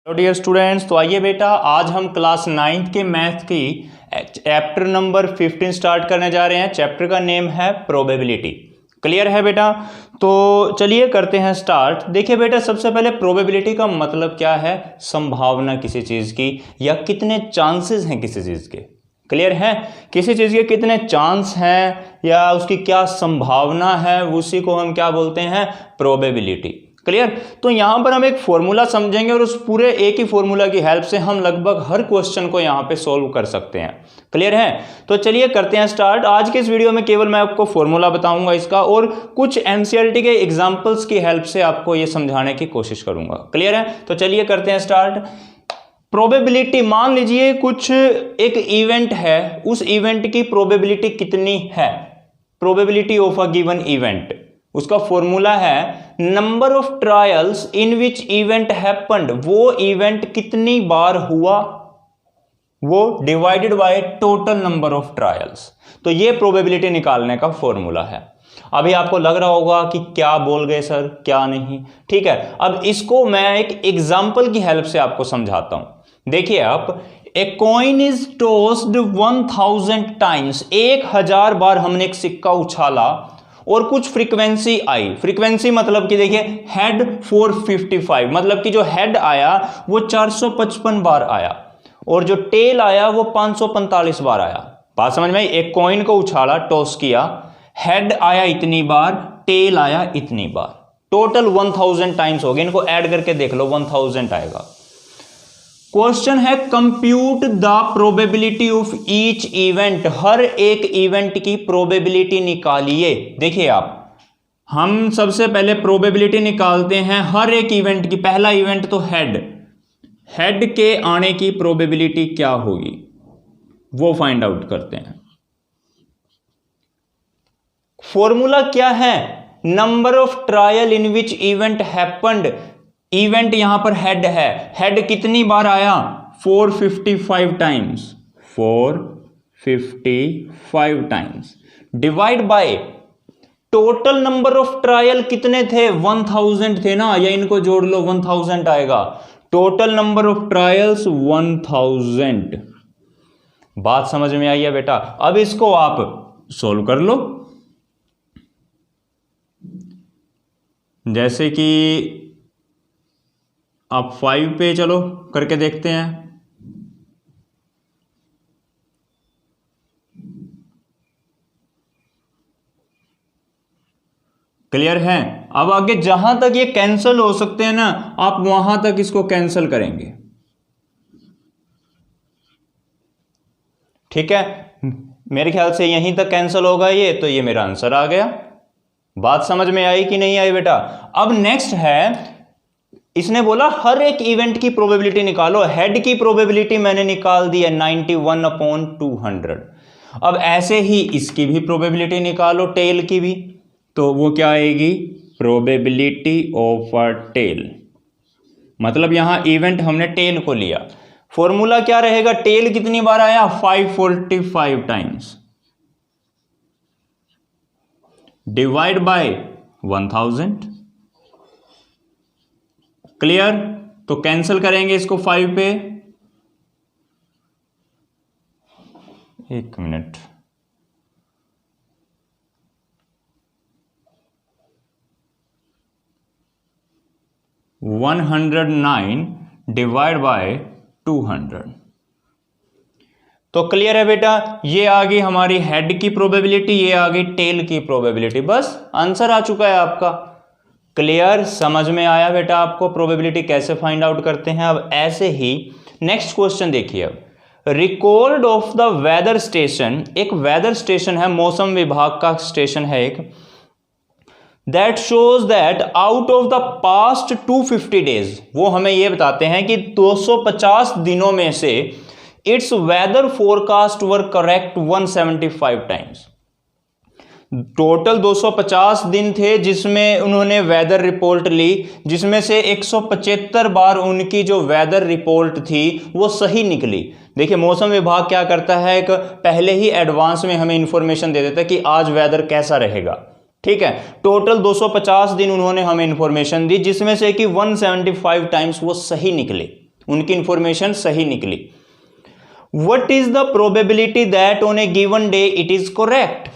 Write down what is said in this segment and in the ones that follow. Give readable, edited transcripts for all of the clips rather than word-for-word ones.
Hello dear students, तो आइए बेटा आज हम क्लास 9th के मैथ की चैप्टर नंबर 15 स्टार्ट करने जा रहे हैं। चैप्टर का नेम है प्रोबेबिलिटी। क्लियर है बेटा? तो चलिए करते हैं स्टार्ट। देखिए बेटा, सबसे पहले प्रोबेबिलिटी का मतलब क्या है? संभावना किसी चीज़ की या कितने चांसेस हैं किसी चीज़ के। क्लियर है? किसी चीज़ के कितने चांस हैं या उसकी क्या संभावना है, उसी को हम क्या बोलते हैं? प्रोबेबिलिटी। क्लियर? तो यहां पर हम एक फॉर्मूला समझेंगे और उस पूरे एक ही फॉर्मूला की हेल्प से हम लगभग हर क्वेश्चन को यहां पे सोल्व कर सकते हैं। क्लियर है? तो चलिए करते हैं स्टार्ट। आज के इस वीडियो में केवल मैं आपको फॉर्मूला बताऊंगा इसका और कुछ एनसीईआरटी के एग्जांपल्स की हेल्प से आपको ये समझाने की कोशिश करूंगा। क्लियर है? तो चलिए करते हैं स्टार्ट। प्रोबेबिलिटी, मान लीजिए कुछ एक इवेंट है, उस इवेंट की प्रोबेबिलिटी कितनी है? Probability of a given event, उसका फॉर्मूला है number of trials in which event happened. वो इवेंट कितनी बार हुआ वो divided by total number of trials. तो ये प्रोबेबिलिटी निकालने का फॉर्मूला है। अभी आपको लग रहा होगा कि क्या बोल गए सर, क्या नहीं। ठीक है, अब इसको मैं एक एग्जांपल की हेल्प से आपको समझाता हूं। देखिए आप, a coin is tossed 1000 times. 1000 बार हमने एक सिक्का उछाला और कुछ फ्रीक्वेंसी आई। फ्रीक्वेंसी मतलब कि देखिए हेड 455, मतलब कि जो हेड आया वो 455 बार आया और जो टेल आया वो 545 बार आया। बात समझ में आई? एक कॉइन को उछाला, टॉस किया, हेड आया इतनी बार, टेल आया इतनी बार, टोटल 1000 टाइम्स हो गए। इनको ऐड करके देख लो, 1000 आएगा। क्वेश्चन है compute the probability of each event. हर एक इवेंट की प्रोबेबिलिटी निकालिए। देखिए आप, हम सबसे पहले प्रोबेबिलिटी निकालते हैं हर एक इवेंट की। पहला इवेंट तो हेड के आने की प्रोबेबिलिटी क्या होगी वो फाइंड आउट करते हैं। फॉर्मूला क्या है? Number of trial in which event happened. Event यहां पर हेड है, हेड कितनी बार आया? 455 times, 455 times, divide by total number of trial कितने थे? 1000 थे ना, या इनको जोड़ लो, 1000 आएगा। Total number of trials 1000। बात समझ में आई है बेटा? अब इसको आप सोल्व कर लो। जैसे कि आप 5 पे चलो करके देखते हैं। क्लियर है? अब आगे जहां तक ये कैंसिल हो सकते हैं ना, आप वहां तक इसको कैंसिल करेंगे। ठीक है, मेरे ख्याल से यहीं तक कैंसिल होगा ये, तो ये मेरा आंसर आ गया। बात समझ में आई कि नहीं आई बेटा? अब नेक्स्ट है, इसने बोला हर एक इवेंट की प्रोबेबिलिटी निकालो। हेड की प्रोबेबिलिटी मैंने निकाल दी है 91/200। अब ऐसे ही इसकी भी प्रोबेबिलिटी निकालो, टेल की भी। तो वो क्या आएगी? Probability of a tail. मतलब यहां इवेंट हमने टेल को लिया। फॉर्मूला क्या रहेगा? टेल कितनी बार आया? 545 टाइम्स, डिवाइड बाय 1000। क्लियर? तो कैंसिल करेंगे इसको 5 पे। एक मिनट, (109) डिवाइड बाय 200। तो क्लियर है बेटा? ये आ गई हमारी हेड की प्रोबेबिलिटी, ये आ गई टेल की प्रोबेबिलिटी। बस आंसर आ चुका है आपका। क्लियर? समझ में आया बेटा आपको प्रोबेबिलिटी कैसे फाइंड आउट करते हैं? अब ऐसे ही नेक्स्ट क्वेश्चन देखिए। अब record of the weather station, एक वेदर स्टेशन है, मौसम विभाग का स्टेशन है एक, that shows that out of the past 250 days, वो हमें ये बताते हैं कि 250 दिनों में से it's weather forecast were correct 175 times. Total 250 दिन थे जिसमें उन्होंने वेदर रिपोर्ट ली, जिसमें से 175 बार उनकी जो वेदर रिपोर्ट थी वो सही निकली। देखिए मौसम विभाग क्या करता है, एक पहले ही एडवांस में हमें इंफॉर्मेशन दे देता है कि आज वेदर कैसा रहेगा। ठीक है, टोटल 250 दिन उन्होंने हमें इंफॉर्मेशन दी जिसमें से कि 175 टाइम्स वो सही निकले। उनकी इंफॉर्मेशन सही निकली। What is the probability that on A given day it is correct?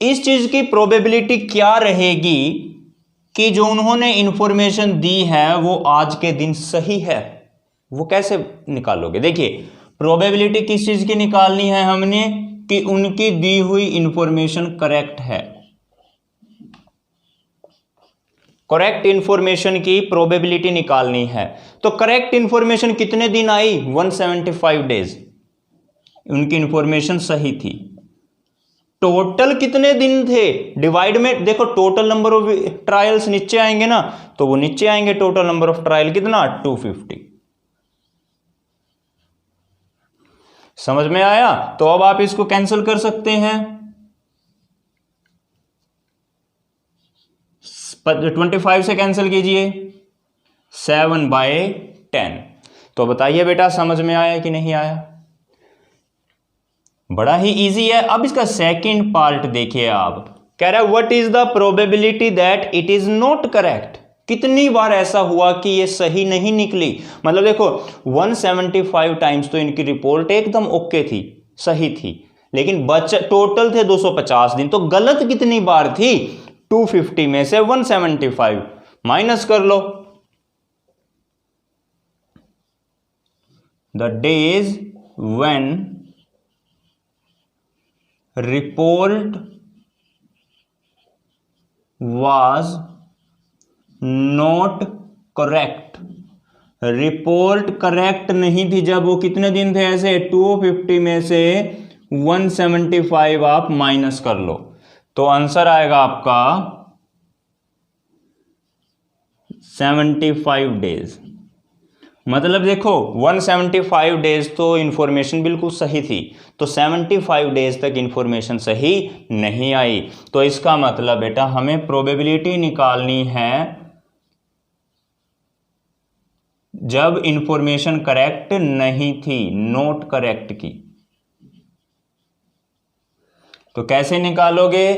इस चीज की प्रोबेबिलिटी क्या रहेगी कि जो उन्होंने इंफॉर्मेशन दी है वो आज के दिन सही है। वो कैसे निकालोगे? देखिए, प्रोबेबिलिटी किस चीज की निकालनी है हमने कि उनकी दी हुई इंफॉर्मेशन करेक्ट है। करेक्ट इंफॉर्मेशन की प्रोबेबिलिटी निकालनी है। तो करेक्ट इंफॉर्मेशन कितने दिन आई? 175 डेज उनकी इंफॉर्मेशन सही थी। टोटल कितने दिन थे? डिवाइड में देखो, टोटल नंबर ऑफ ट्रायल्स नीचे आएंगे ना, तो वो नीचे आएंगे। टोटल नंबर ऑफ ट्रायल कितना? 250। समझ में आया? तो अब आप इसको कैंसिल कर सकते हैं। 25 से कैंसिल कीजिए, 7/10। तो बताइए बेटा, समझ में आया कि नहीं आया? बड़ा ही इजी है। अब इसका सेकंड पार्ट देखिए आप। कह रहा है what is the probability that it is not correct? कितनी बार ऐसा हुआ कि ये सही नहीं निकली? मतलब देखो, 175 टाइम्स तो इनकी रिपोर्ट एकदम ओके थी, सही थी, लेकिन टोटल थे 250 दिन, तो गलत कितनी बार थी? 250 में से 175 माइनस कर लो। The days when report was not correct. Report correct नहीं थी जब, वो कितने दिन थे ऐसे? 250 में से 175 आप माइनस कर लो, तो आंसर आएगा आपका 75 डेज। मतलब देखो, 175 डेज तो इंफॉर्मेशन बिल्कुल सही थी, तो 75 डेज तक इंफॉर्मेशन सही नहीं आई। तो इसका मतलब बेटा हमें प्रोबेबिलिटी निकालनी है जब इंफॉर्मेशन करेक्ट नहीं थी, नोट करेक्ट की। तो कैसे निकालोगे?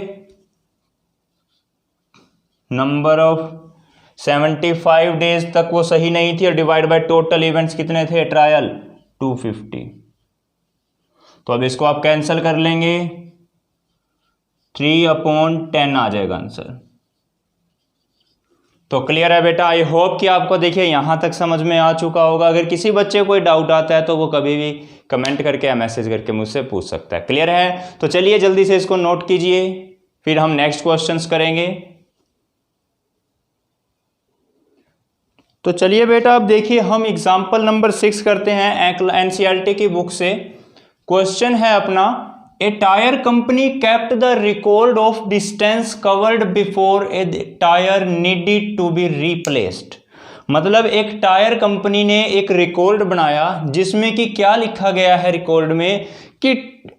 नंबर ऑफ 75 डेज तक वो सही नहीं थी, और डिवाइड बाय टोटल इवेंट्स कितने थे ट्रायल? 250। तो अब इसको आप कैंसिल कर लेंगे, 3/10 आ जाएगा आंसर। तो क्लियर है बेटा? आई होप कि आपको देखिए यहां तक समझ में आ चुका होगा। अगर किसी बच्चे को कोई डाउट आता है तो वो कभी भी कमेंट करके या मैसेज करके मुझसे पूछ सकता है। क्लियर है? तो चलिए जल्दी से इसको नोट कीजिए, फिर हम नेक्स्ट क्वेश्चंस करेंगे। तो चलिए बेटा, अब देखिए हम एग्जाम्पल नंबर 6 करते हैं एनसीईआरटी की बुक से। क्वेश्चन है अपना, a tyre company kept the record of distance covered before a tyre needed to be replaced. मतलब एक टायर कंपनी ने एक रिकॉर्ड बनाया जिसमें कि क्या लिखा गया है रिकॉर्ड में कि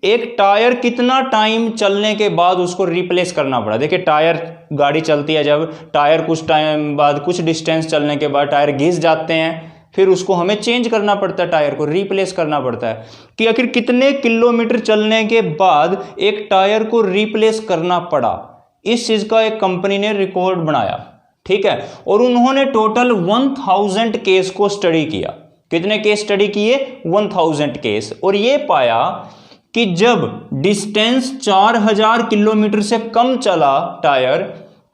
एक टायर कितना टाइम चलने के बाद उसको रिप्लेस करना पड़ा। देखिए, टायर गाड़ी चलती है, जब टायर कुछ टाइम बाद, कुछ डिस्टेंस चलने के बाद टायर घिस जाते हैं, फिर उसको हमें चेंज करना पड़ता है, टायर को रिप्लेस करना पड़ता है। कि आखिर कितने किलोमीटर चलने के बाद एक टायर को रिप्लेस करना पड़ा, इस चीज का एक कंपनी ने रिकॉर्ड बनाया। ठीक है, और उन्होंने टोटल 1000 केस को स्टडी किया। कितने केस स्टडी किए? 1000 केस। और ये पाया कि जब डिस्टेंस 4000 किलोमीटर से कम चला टायर,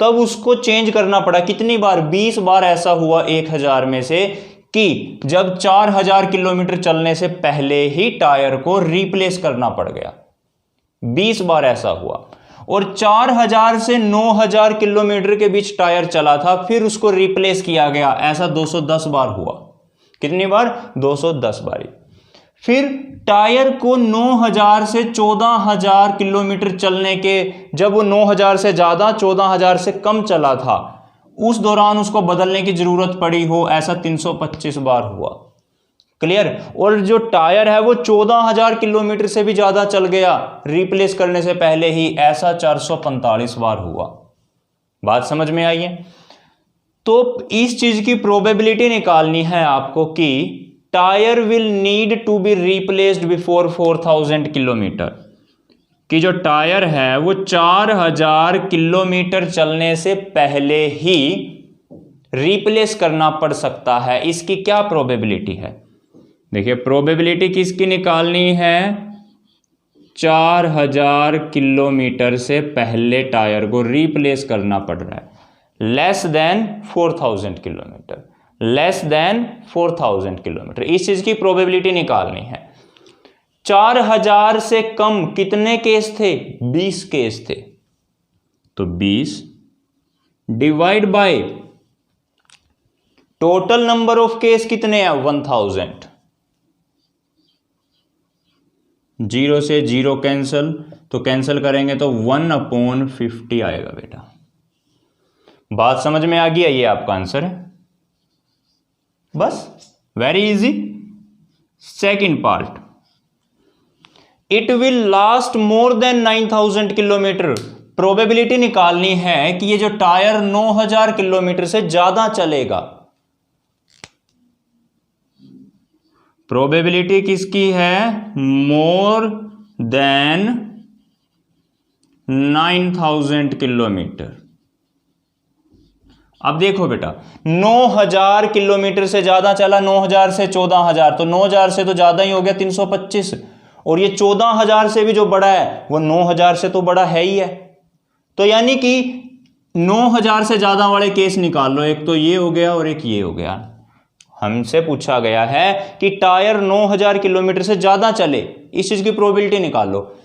तब उसको चेंज करना पड़ा। कितनी बार? 20 बार ऐसा हुआ 1000 में से कि जब 4000 किलोमीटर चलने से पहले ही टायर को रिप्लेस करना पड़ गया। 20 बार ऐसा हुआ। और 4000 से 9000 किलोमीटर के बीच टायर चला था, फिर उसको रिप्लेस किया गया। ऐसा 210 बार हुआ। कितनी बार? 210 बारी। फिर टायर को 9000 से 14000 किलोमीटर चलने के, जब वो 9000 से ज्यादा 14000 से कम चला था, उस दौरान उसको बदलने की जरूरत पड़ी हो, ऐसा 325 बार हुआ। क्लियर? और जो टायर है वो 14000 किलोमीटर से भी ज्यादा चल गया रिप्लेस करने से पहले ही, ऐसा 445 बार हुआ। बात समझ में आई है? तो इस चीज की प्रोबेबिलिटी निकालनी है आपको कि tyre will need to be replaced before 4000 kilometre, कि जो टायर है वो 4000 किलोमीटर चलने से पहले ही रिप्लेस करना पड़ सकता है। इसकी क्या प्रोबेबिलिटी है? देखिए प्रोबेबिलिटी किसकी निकालनी है, 4000 किलोमीटर से पहले टायर को रिप्लेस करना पड़ रहा है, less than 4000 kilometre, less than 4000 kilometre, इस चीज की प्रोबेबिलिटी निकालनी है। 4000 से कम कितने केस थे, 20 केस थे, तो 20 divide by total number of case कितने हैं, 1000, 0 से 0 कैंसल, तो कैंसल करेंगे तो 1/50 आएगा बेटा। बात समझ में आ गई है, ये आपका आंसर है, बस very easy. Second part, it will last more than 9000 kilometre, probability निकालनी है कि ये जो टायर 9000 किलोमीटर से ज्यादा चलेगा। प्रोबेबिलिटी किसकी है, मोर देन 9000 किलोमीटर। अब देखो बेटा 9000 किलोमीटर से ज्यादा चला, 9000 से 14000, तो 9000 से तो ज्यादा ही हो गया 325, और ये 14000 से भी जो बड़ा है वो 9000 से तो बड़ा है ही है, तो यानी कि 9000 से ज्यादा वाले केस निकाल लो, एक तो ये हो गया और एक ये हो गया। हमसे पूछा गया है कि टायर 9000 किलोमीटर से ज्यादा चले, इस चीज की प्रोबेबिलिटी निकाल लो।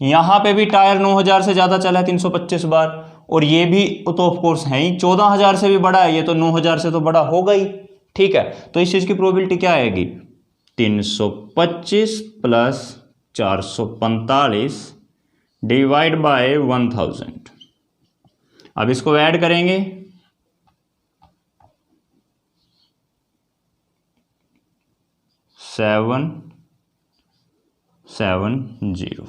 यहां पे भी टायर 9000 से ज्यादा चला है 325 बार, और ये भी तो ऑफ कोर्स है ही 14000 से भी बड़ा है, ये तो 9000 से तो बड़ा होगा ही, ठीक है। तो इस चीज की प्रोबेबिलिटी क्या आएगी, 325 प्लस 445 डिवाइड बाय 1000। अब इसको ऐड करेंगे, 770।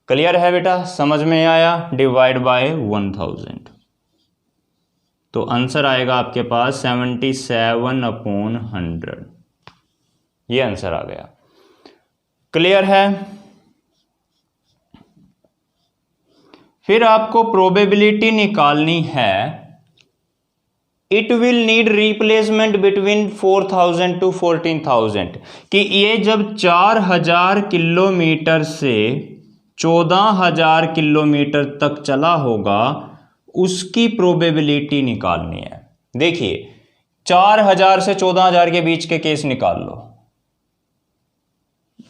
क्लियर है बेटा, समझ में आया, डिवाइड बाय 1000, तो आंसर आएगा आपके पास 77/100, ये आंसर आ गया। क्लियर है। फिर आपको प्रोबेबिलिटी निकालनी है, it will need replacement between 4000 to 14000, कि ये जब 4000 किलोमीटर से 14000 किलोमीटर तक चला होगा उसकी प्रोबेबिलिटी निकालनी है। देखिए 4000 से 14000 के बीच के केस निकाल लो,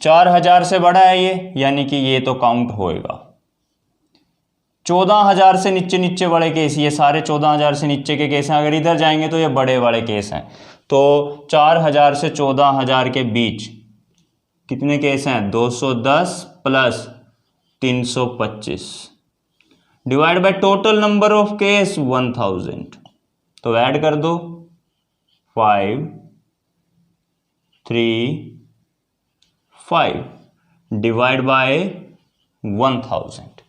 4000 से बड़ा है ये, यानी कि ये तो काउंट होएगा। 14000 से नीचे नीचे वाले केस, ये सारे 14000 से नीचे के केस हैं, अगर इधर जाएंगे तो ये बड़े वाले केस हैं। तो 4000 से 14000 के बीच कितने केस हैं, 210 plus 325 divide by total number of case 1000, तो ऐड कर दो 5 3 5 डिवाइड बाय 1000।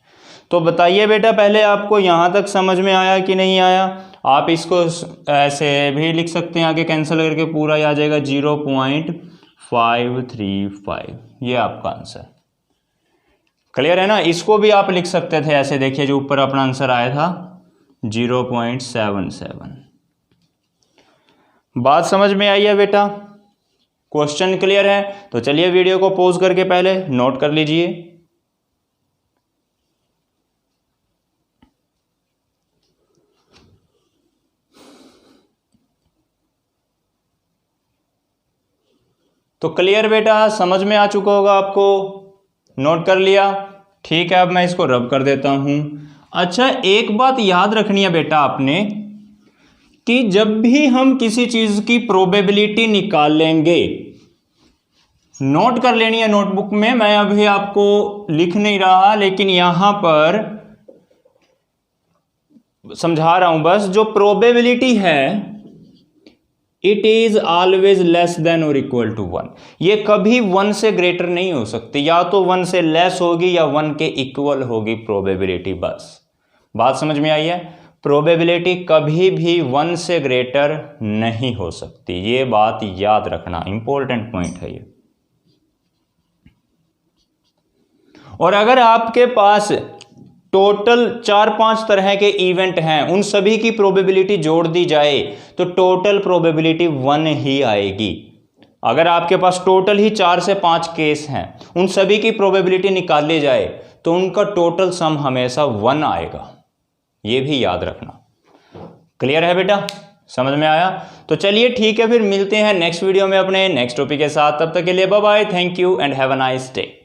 तो बताइए बेटा पहले आपको यहां तक समझ में आया कि नहीं आया। आप इसको ऐसे भी लिख सकते हैं, आगे कैंसिल करके पूरा आ जाएगा 0.535, ये आपका आंसर। क्लियर है ना। इसको भी आप लिख सकते थे ऐसे, देखिए जो ऊपर अपना आंसर आया था 0.77। बात समझ में आई है बेटा, क्वेश्चन क्लियर है। तो चलिए वीडियो को पॉज करके पहले नोट कर लीजिए। तो क्लियर बेटा, समझ में आ चुका होगा आपको, नोट कर लिया। ठीक है, अब मैं इसको रब कर देता हूं। अच्छा, एक बात याद रखनी है बेटा आपने कि जब भी हम किसी चीज की प्रोबेबिलिटी निकालेंगे, नोट कर लेनी है नोटबुक में। मैं अभी आपको लिख नहीं रहा, लेकिन यहां पर समझा रहा हूं बस। जो प्रोबेबिलिटी है it is always less than और इक्वल टू 1। ये कभी 1 से ग्रेटर नहीं हो सकती, या तो 1 से लेस होगी या 1 के इक्वल होगी प्रोबेबिलिटी। बस बात समझ में आई है। प्रोबेबिलिटी कभी भी 1 से ग्रेटर नहीं हो सकती, ये बात याद रखना, इंपॉर्टेंट पॉइंट है ये। और अगर आपके पास टोटल 4-5 तरह के इवेंट हैं, उन सभी की प्रोबेबिलिटी जोड़ दी जाए तो टोटल प्रोबेबिलिटी 1 ही आएगी। अगर आपके पास टोटल ही 4 से 5 केस हैं, उन सभी की प्रोबेबिलिटी निकाल ली जाए तो उनका टोटल सम हमेशा 1 आएगा, ये भी याद रखना। क्लियर है बेटा, समझ में आया? तो चलिए ठीक है, फिर मिलते हैं नेक्स्ट वीडियो में अपने नेक्स्ट टॉपिक के साथ। तब तक के लिए bye bye, thank you and have a nice day.